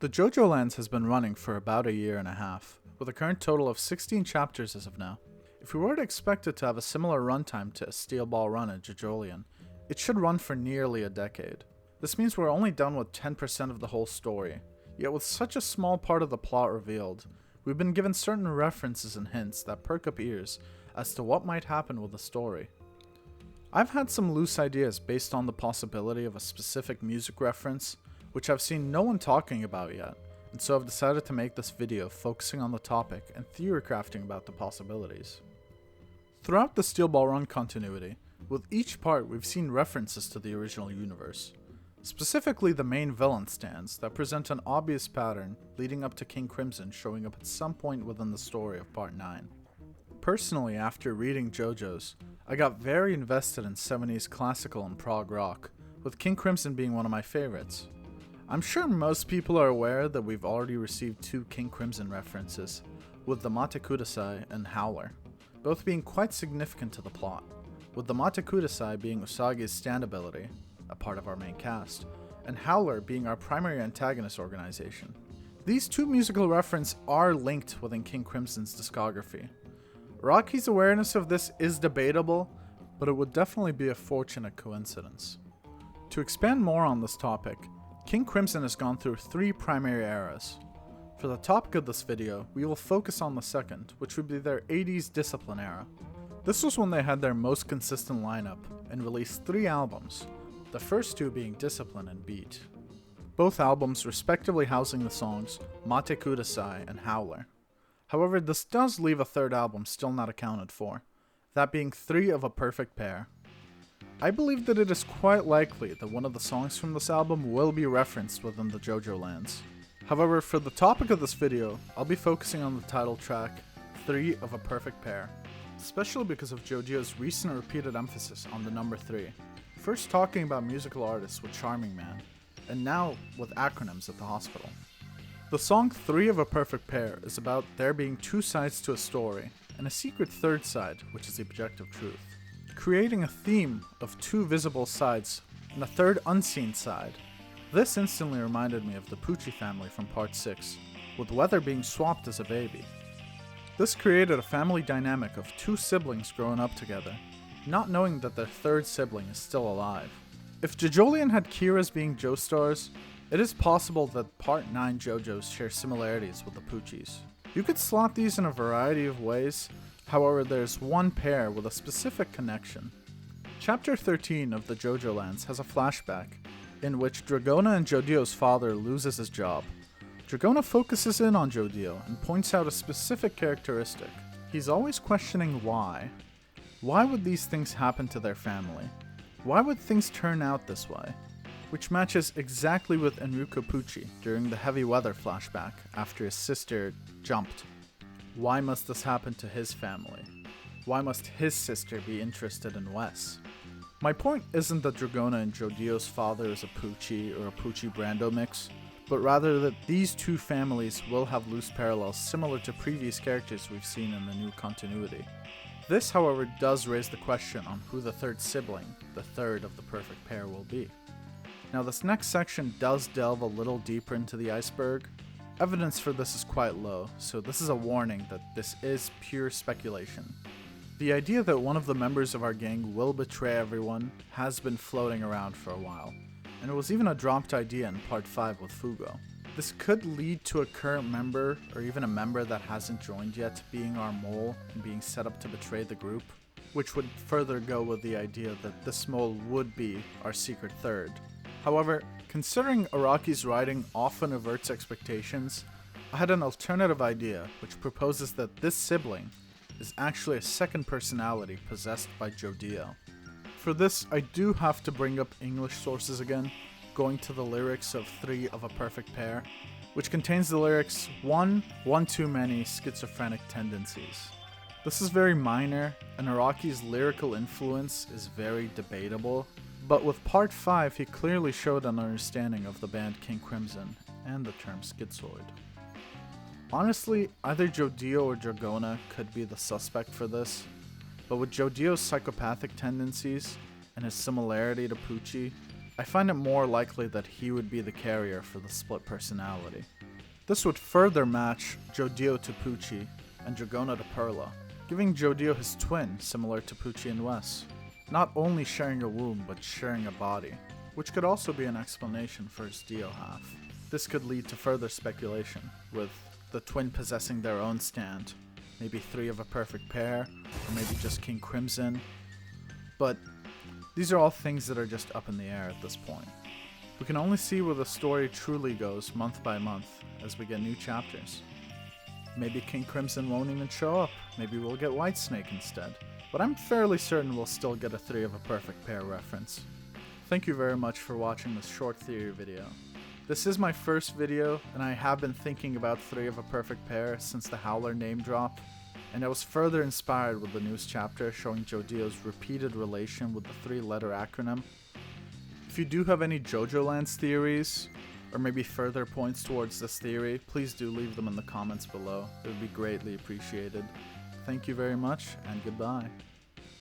The Jojolands has been running for about a year and a half, with a current total of 16 chapters as of now. If we were to expect it to have a similar runtime to a Steel Ball Run at Jojolian, it should run for nearly a decade. This means we're only done with 10% of the whole story, yet with such a small part of the plot revealed, we've been given certain references and hints that perk up ears as to what might happen with the story. I've had some loose ideas based on the possibility of a specific music reference, which I've seen no one talking about yet, and so I've decided to make this video focusing on the topic and theory crafting about the possibilities. Throughout the Steel Ball Run continuity, with each part we've seen references to the original universe. Specifically the main villain stands that present an obvious pattern leading up to King Crimson showing up at some point within the story of Part 9. Personally, after reading JoJo's, I got very invested in 70s classical and prog rock, with King Crimson being one of my favorites. I'm sure most people are aware that we've already received two King Crimson references, with the Mate Kudasai and Howler, both being quite significant to the plot, with the Mate Kudasai being Usagi's stand ability, a part of our main cast, and Howler being our primary antagonist organization. These two musical references are linked within King Crimson's discography. Rocky's awareness of this is debatable, but it would definitely be a fortunate coincidence. To expand more on this topic, King Crimson has gone through three primary eras. For the topic of this video, we will focus on the second, which would be their 80s Discipline era. This was when they had their most consistent lineup and released 3 albums, the first 2 being Discipline and Beat. Both albums respectively housing the songs Mate Kudasai and Howler. However, this does leave a third album still not accounted for, that being 3 of a Perfect Pair. I believe that it is quite likely that one of the songs from this album will be referenced within the Jojolands. However, for the topic of this video, I'll be focusing on the title track, 3 of a Perfect Pair, especially because of JoJo's recent repeated emphasis on the number 3. First talking about musical artists with Charming Man, and now with acronyms at the hospital. The song 3 of a Perfect Pair is about there being 2 sides to a story, and a secret third side, which is the objective truth. Creating a theme of 2 visible sides and a third unseen side. This instantly reminded me of the Pucci family from Part 6, with Weather being swapped as a baby. This created a family dynamic of 2 siblings growing up together, not knowing that their third sibling is still alive. If Jojolian had Kira's being Joestars, it is possible that Part 9 JoJo's share similarities with the Puccis. You could slot these in a variety of ways, however there's one pair with a specific connection. Chapter 13 of the Jojolands has a flashback, in which Dragona and Jodio's father loses his job. Dragona focuses in on Jodio and points out a specific characteristic. He's always questioning why. Why would these things happen to their family? Why would things turn out this way? Which matches exactly with Enrico Pucci during the Heavy Weather flashback after his sister jumped. Why must this happen to his family? Why must his sister be interested in Wes? My point isn't that Dragona and Jodio's father is a Pucci or a Pucci-Brando mix, but rather that these 2 families will have loose parallels similar to previous characters we've seen in the new continuity. This, however, does raise the question on who the third sibling, the third of the perfect pair, will be. Now this next section does delve a little deeper into the iceberg. Evidence for this is quite low, so this is a warning that this is pure speculation. The idea that one of the members of our gang will betray everyone has been floating around for a while, and it was even a dropped idea in Part 5 with Fugo. This could lead to a current member, or even a member that hasn't joined yet, being our mole and being set up to betray the group, which would further go with the idea that this mole would be our secret third. However, considering Araki's writing often averts expectations, I had an alternative idea which proposes that this sibling is actually a second personality possessed by Jodio. For this, I do have to bring up English sources again, going to the lyrics of 3 of a Perfect Pair, which contains the lyrics, one too many schizophrenic tendencies. This is very minor, and Araki's lyrical influence is very debatable, but with Part 5 he clearly showed an understanding of the band King Crimson and the term schizoid. Honestly, either Jodio or Dragona could be the suspect for this, but with Jodio's psychopathic tendencies and his similarity to Pucci, I find it more likely that he would be the carrier for the split personality. This would further match Jodio to Pucci and Dragona to Perla, giving Jodio his twin similar to Pucci and Wes, not only sharing a womb but sharing a body, which could also be an explanation for his Dio half. This could lead to further speculation, with the twin possessing their own stand, maybe 3 of a perfect pair, or maybe just King Crimson, but these are all things that are just up in the air at this point. We can only see where the story truly goes month by month as we get new chapters. Maybe King Crimson won't even show up, maybe we'll get Whitesnake instead, but I'm fairly certain we'll still get a 3 of a perfect pair reference. Thank you very much for watching this short theory video. This is my first video, and I have been thinking about 3 of a perfect pair since the Howler name drop, and I was further inspired with the news chapter showing Jodio's repeated relation with the 3-letter acronym. If you do have any Jojolands theories, or maybe further points towards this theory, please do leave them in the comments below. It would be greatly appreciated. Thank you very much, and goodbye.